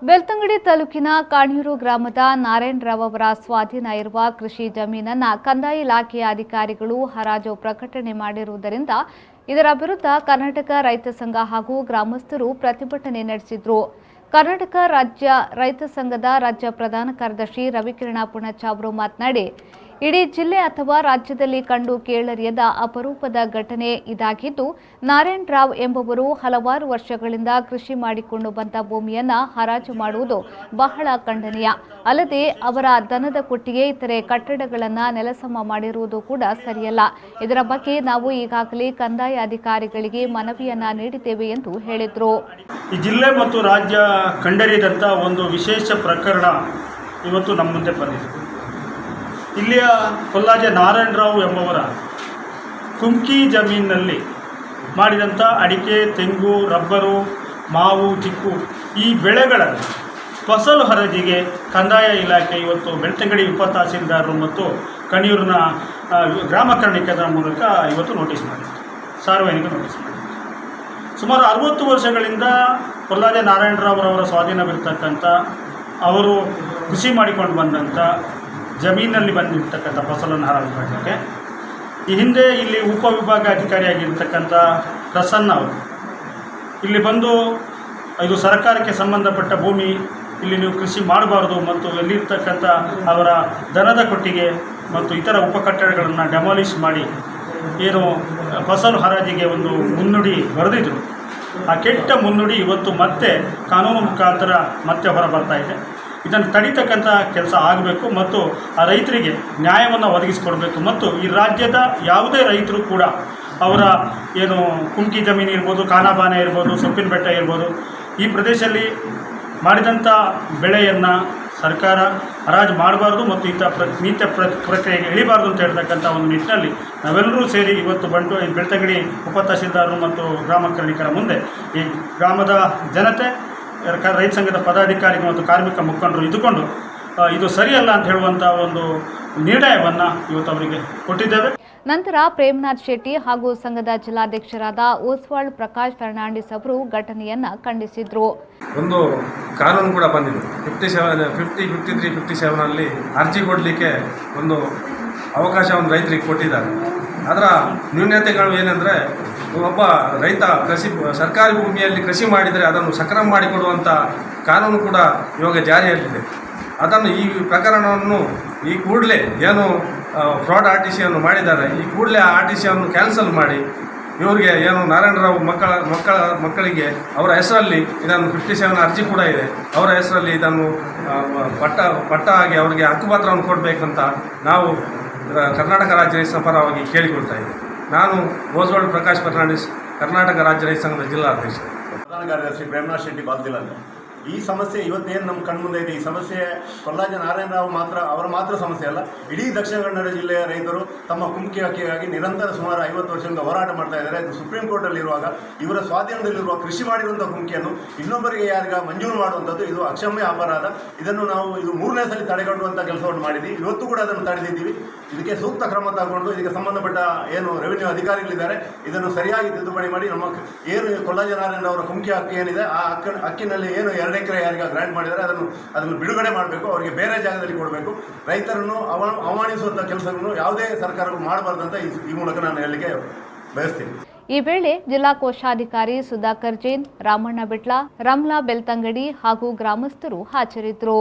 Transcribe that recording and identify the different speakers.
Speaker 1: ಬೆಳ್ತಂಗಡಿ ತಾಲೂಕಿನ ಕಾಣ್ಯೂರು ಗ್ರಾಮದ ನಾರಾಯಣರಾವ್ ಅವರ ಸ್ವಾಧೀನ ಇರುವ ಕೃಷಿ ಜಮೀನನ್ನು ಕಂದಾಯ ಇಲಾಖೆಯ ಅಧಿಕಾರಿಗಳು ಹರಾಜು ಪ್ರಕಟಣೆ ಮಾಡಿರುವುದರಿಂದ ಇದರ ವಿರುದ್ಧ ಕರ್ನಾಟಕ ರೈತ ಸಂಘ ಹಾಗೂ ಗ್ರಾಮಸ್ಥರು ಪ್ರತಿಭಟನೆ ನಡೆಸಿದರು. ಕರ್ನಾಟಕ ರಾಜ್ಯ ರೈತ ಸಂಘದ ರಾಜ್ಯ ಪ್ರಧಾನ ಕಾರ್ಯದರ್ಶಿ ರವಿಕಿರಣ ಪುಣಚ ಅವರು ಮಾತನಾಡಿ, ಇಡೀ ಜಿಲ್ಲೆ ಅಥವಾ ರಾಜ್ಯದಲ್ಲಿ ಕಂಡು ಕೇಳರಿಯದ ಅಪರೂಪದ ಘಟನೆ ಇದಾಗಿದ್ದು, ನಾರಾಯಣರಾವ್ ಎಂಬುವರು ಹಲವಾರು ವರ್ಷಗಳಿಂದ ಕೃಷಿ ಮಾಡಿಕೊಂಡು ಬಂದ ಭೂಮಿಯನ್ನ ಹರಾಜು ಮಾಡುವುದು ಬಹಳ ಖಂಡನೀಯ. ಅಲ್ಲದೆ ಅವರ ದನದ ಕೊಟ್ಟಿಗೆ ಇತರೆ ಕಟ್ಟಡಗಳನ್ನು ನೆಲಸಮ ಮಾಡಿರುವುದು ಕೂಡ ಸರಿಯಲ್ಲ. ಇದರ ಬಗ್ಗೆ ನಾವು ಈಗಾಗಲೇ ಕಂದಾಯ ಅಧಿಕಾರಿಗಳಿಗೆ ಮನವಿಯನ್ನ ನೀಡಿದ್ದೇವೆ ಎಂದು ಹೇಳಿದರು.
Speaker 2: ಈ ಜಿಲ್ಲೆ ಮತ್ತು ರಾಜ್ಯ ಕಂಡರಿಯದಂಥ ಒಂದು ವಿಶೇಷ ಪ್ರಕರಣ ಇವತ್ತು ನಮ್ಮ ಮುಂದೆ ಬಂದಿದೆ. ಇಲ್ಲಿಯ ಕೊಲ್ಲಾಜೆ ನಾರಾಯಣರಾವ್ ಎಂಬವರ ಕುಮ್ಕಿ ಜಮೀನಿನಲ್ಲಿ ಮಾಡಿದಂಥ ಅಡಿಕೆ, ತೆಂಗು, ರಬ್ಬರು, ಮಾವು, ಚಿಕ್ಕು ಈ ಬೆಳೆಗಳನ್ನು ಫಸಲು ಹರಾಜಿಗೆ ಕಂದಾಯ ಇಲಾಖೆ ಇವತ್ತು ಬೆಳ್ತಂಗಡಿ ಉಪ ತಹಸೀಲ್ದಾರರು ಮತ್ತು ಕಣಿಯೂರಿನ ಗ್ರಾಮ ಕರ್ಣಿಕರ ಮೂಲಕ ಇವತ್ತು ನೋಟಿಸ್ ಮಾಡಿತ್ತು, ಸಾರ್ವಜನಿಕ ನೋಟಿಸ್ ಮಾಡಿತ್ತು. ಸುಮಾರು 60 ವರ್ಷಗಳಿಂದ ಕೊಲ್ಲಾಜೆ ನಾರಾಯಣರಾವ್ ಅವರ ಸ್ವಾಧೀನವಿರ್ತಕ್ಕಂಥ, ಅವರು ಕೃಷಿ ಮಾಡಿಕೊಂಡು ಬಂದಂಥ ಜಮೀನಲ್ಲಿ ಬಂದಿರತಕ್ಕಂಥ ಫಸಲನ್ನು ಹರಾಜು ಮಾಡಲಿಕ್ಕೆ ಈ ಹಿಂದೆ ಇಲ್ಲಿ ಉಪವಿಭಾಗ ಅಧಿಕಾರಿಯಾಗಿರ್ತಕ್ಕಂಥ ಪ್ರಸನ್ನ ಅವರು ಇಲ್ಲಿ ಬಂದು ಇದು ಸರ್ಕಾರಕ್ಕೆ ಸಂಬಂಧಪಟ್ಟ ಭೂಮಿ, ಇಲ್ಲಿ ನೀವು ಕೃಷಿ ಮಾಡಬಾರ್ದು ಮತ್ತು ಎಲ್ಲಿರ್ತಕ್ಕಂಥ ಅವರ ದನದ ಕೊಟ್ಟಿಗೆ ಮತ್ತು ಇತರ ಉಪಕಟ್ಟಡಗಳನ್ನು ಡೆಮಾಲಿಷ್ ಮಾಡಿ ಏನು ಫಸಲು ಹರಾಜಿಗೆ ಒಂದು ಮುನ್ನುಡಿ ಬರೆದಿದ್ರು. ಆ ಕೆಟ್ಟ ಮುನ್ನುಡಿ ಇವತ್ತು ಮತ್ತೆ ಕಾನೂನು ಮುಖಾಂತರ ಮತ್ತೆ ಹೊರಬರ್ತಾ ಇದೆ. ಇದನ್ನು ತಡಿತಕ್ಕಂಥ ಕೆಲಸ ಆಗಬೇಕು ಮತ್ತು ಆ ರೈತರಿಗೆ ನ್ಯಾಯವನ್ನು ಒದಗಿಸಿಕೊಡಬೇಕು ಮತ್ತು ಈ ರಾಜ್ಯದ ಯಾವುದೇ ರೈತರು ಕೂಡ ಅವರ ಏನು ಕುಮ್ಕಿ ಜಮೀನು ಇರ್ಬೋದು, ಕಾನಾಬಾನೆ ಇರ್ಬೋದು, ಸೊಪ್ಪಿನ ಬೆಟ್ಟ ಇರ್ಬೋದು, ಈ ಪ್ರದೇಶದಲ್ಲಿ ಮಾಡಿದಂಥ ಬೆಳೆಯನ್ನು ಸರ್ಕಾರ ಹರಾಜು ಮಾಡಬಾರ್ದು ಮತ್ತು ನೀತಿ ಪ್ರಕ್ರಿಯೆಗೆ ಇಳಿಬಾರ್ದು ಅಂತ ಹೇಳ್ತಕ್ಕಂಥ ಒಂದು ನಿಟ್ಟಿನಲ್ಲಿ ನಾವೆಲ್ಲರೂ ಸೇರಿ ಇವತ್ತು ಬೆಳ್ತಂಗಡಿ ಉಪ ತಹಸೀಲ್ದಾರರು ಮತ್ತು ಗ್ರಾಮ ಕರ್ಣಿಕರ ಮುಂದೆ ಈ ಗ್ರಾಮದ ಜನತೆ, ರೈತ ಸಂಘದ ಪದಾಧಿಕಾರಿಗಳು ಮತ್ತು ಕಾರ್ಮಿಕ ಮುಖಂಡರು ಇದ್ದುಕೊಂಡು ಇದು ಸರಿಯಲ್ಲ ಅಂತ ಹೇಳುವಂಥ ಒಂದು ನಿರ್ಣಯವನ್ನು ಇವತ್ತು ಅವರಿಗೆ ಕೊಟ್ಟಿದ್ದೇವೆ.
Speaker 1: ನಂತರ ಪ್ರೇಮನಾಥ್ ಶೆಟ್ಟಿ ಹಾಗೂ ಸಂಘದ ಜಿಲ್ಲಾಧ್ಯಕ್ಷರಾದ ಓಸ್ವಾಳ್ ಪ್ರಕಾಶ್ ಫರ್ನಾಂಡಿಸ್ ಅವರು ಘಟನೆಯನ್ನ ಖಂಡಿಸಿದ್ರು.
Speaker 3: ಒಂದು ಕಾನೂನು ಕೂಡ ಬಂದಿದೆ, 53-57 ಅರ್ಜಿ ಕೊಡಲಿಕ್ಕೆ ಒಂದು ಅವಕಾಶವನ್ನು ರೈತರಿಗೆ ಕೊಟ್ಟಿದ್ದಾರೆ. ಅದರ ನ್ಯೂನತೆಗಳು ಏನಂದರೆ, ಒಬ್ಬ ರೈತ ಸರ್ಕಾರಿ ಭೂಮಿಯಲ್ಲಿ ಕೃಷಿ ಮಾಡಿದರೆ ಅದನ್ನು ಸಕ್ರಮ ಮಾಡಿಕೊಡುವಂಥ ಕಾನೂನು ಕೂಡ ಇವಾಗ ಜಾರಿಯಲ್ಲಿದೆ. ಅದನ್ನು ಈ ಪ್ರಕರಣವನ್ನು ಈ ಕೂಡಲೇ ಏನು ಫ್ರಾಡ್ RTCಯನ್ನು ಮಾಡಿದ್ದಾರೆ, ಈ ಕೂಡಲೇ ಆ RTCಯನ್ನು ಕ್ಯಾನ್ಸಲ್ ಮಾಡಿ ಇವರಿಗೆ ಏನು ನಾರಾಯಣರಾವ್ ಮಕ್ಕಳಿಗೆ ಅವರ ಹೆಸರಲ್ಲಿ ಇದನ್ನು 57 ಅರ್ಜಿ ಕೂಡ ಇದೆ, ಅವರ ಹೆಸರಲ್ಲಿ ಇದನ್ನು ಪಟ್ಟ ಆಗಿ ಅವರಿಗೆ ಹಕ್ಕುಪತ್ರವನ್ನು ಕೊಡಬೇಕಂತ ನಾವು ಕರ್ನಾಟಕ ರಾಜ್ಯ ರೈತ ಸಂಘ ಪರವಾಗಿ ಕೇಳಿಕೊಳ್ತಾ ಇದ್ದೇವೆ. ನಾನು ಓಸ್ವಾಳ್ ಪ್ರಕಾಶ್ ಫರ್ನಾಂಡಿಸ್, ಕರ್ನಾಟಕ ರಾಜ್ಯ ರೈತ ಸಂಘದ ಜಿಲ್ಲಾಧ್ಯಕ್ಷ.
Speaker 4: ಪ್ರಧಾನ ಕಾರ್ಯದರ್ಶಿ ಪ್ರೇಮನಾಥ್ ಶೆಟ್ಟಿ ಬಾಲ್ತಿಲ್ಲ. ಈ ಸಮಸ್ಯೆ ಇವತ್ತೇನು ನಮ್ಮ ಕಣ್ಮುಂದೆ ಇದೆ, ಈ ಸಮಸ್ಯೆ ಕೊಲ್ಲಾಜೆ ನಾರಾಯಣರಾವ್ ಅವರ ಸಮಸ್ಯೆ ಅಲ್ಲ, ಇಡೀ ದಕ್ಷಿಣ ಕನ್ನಡ ಜಿಲ್ಲೆಯ ರೈತರು ತಮ್ಮ ಕುಮ್ಕಿ ಹಕ್ಕಿಗಾಗಿ ನಿರಂತರ ಸುಮಾರು 50 ವರ್ಷದಿಂದ ಹೋರಾಟ ಮಾಡ್ತಾ ಇದ್ದಾರೆ. ಇದು ಸುಪ್ರೀಂ ಕೋರ್ಟಲ್ಲಿರುವಾಗ ಇವರ ಸ್ವಾಧೀನದಲ್ಲಿರುವ ಕೃಷಿ ಮಾಡಿರುವಂಥ ಕುಮ್ಕಿಯನ್ನು ಇನ್ನೊಬ್ಬರಿಗೆ ಮಂಜೂರು ಮಾಡುವಂಥದ್ದು ಇದು ಅಕ್ಷಮ್ಯ ಅಪರಾಧ. ಇದನ್ನು ನಾವು 3ನೇ ಸಲ ತಡೆಗಟ್ಟುವಂಥ ಕೆಲಸವನ್ನು ಮಾಡಿದ್ದೀವಿ. ಇವತ್ತು ಕೂಡ ಅದನ್ನು ತಡೆದಿದ್ದೀವಿ. ಇದಕ್ಕೆ ಸೂಕ್ತ ಕ್ರಮ ತಗೊಂಡು ಇದಕ್ಕೆ ಸಂಬಂಧಪಟ್ಟ ಏನು ರೆವಿನ್ಯೂ ಅಧಿಕಾರಿಗಳಿದ್ದಾರೆ ಇದನ್ನು ಸರಿಯಾಗಿ ತಿದ್ದುಪಡಿ ಮಾಡಿ ನಮ್ಮ ಏನು ಕೊಲ್ಲಾಜೆ ನಾರಾಯಣರಾವ್ ಕುಮ್ಕಿ ಹಕ್ಕು ಏನಿದೆ ಆ ಹಕ್ಕಿನಲ್ಲಿ ಏನು 2 ಎಕರೆ ಯಾರಿಗೆ ಗ್ರಾಂಟ್ ಮಾಡಿದರೆ ಅದನ್ನು ಬಿಡುಗಡೆ ಮಾಡಬೇಕು, ಅವರಿಗೆ ಬೇರೆ ಜಾಗದಲ್ಲಿ ಕೊಡಬೇಕು. ರೈತರನ್ನು ಅವಮಾನಿಸುವಂಥ ಕೆಲಸವನ್ನು ಯಾವುದೇ ಸರ್ಕಾರಗಳು ಮಾಡಬಾರ್ದು ಅಂತ ಈ ಮೂಲಕ ನಾನು ಹೇಳಲಿಕ್ಕೆ ಬಯಸ್ತೀನಿ.
Speaker 1: ಈ ವೇಳೆ ಜಿಲ್ಲಾ ಕೋಶಾಧಿಕಾರಿ ಸುಧಾಕರ್ ಜೈನ್, ರಾಮಣ್ಣ ಬಿಟ್ಲ, ರಮ್ಲಾ ಬೆಳ್ತಂಗಡಿ ಹಾಗೂ ಗ್ರಾಮಸ್ಥರು ಹಾಜರಿದ್ದರು.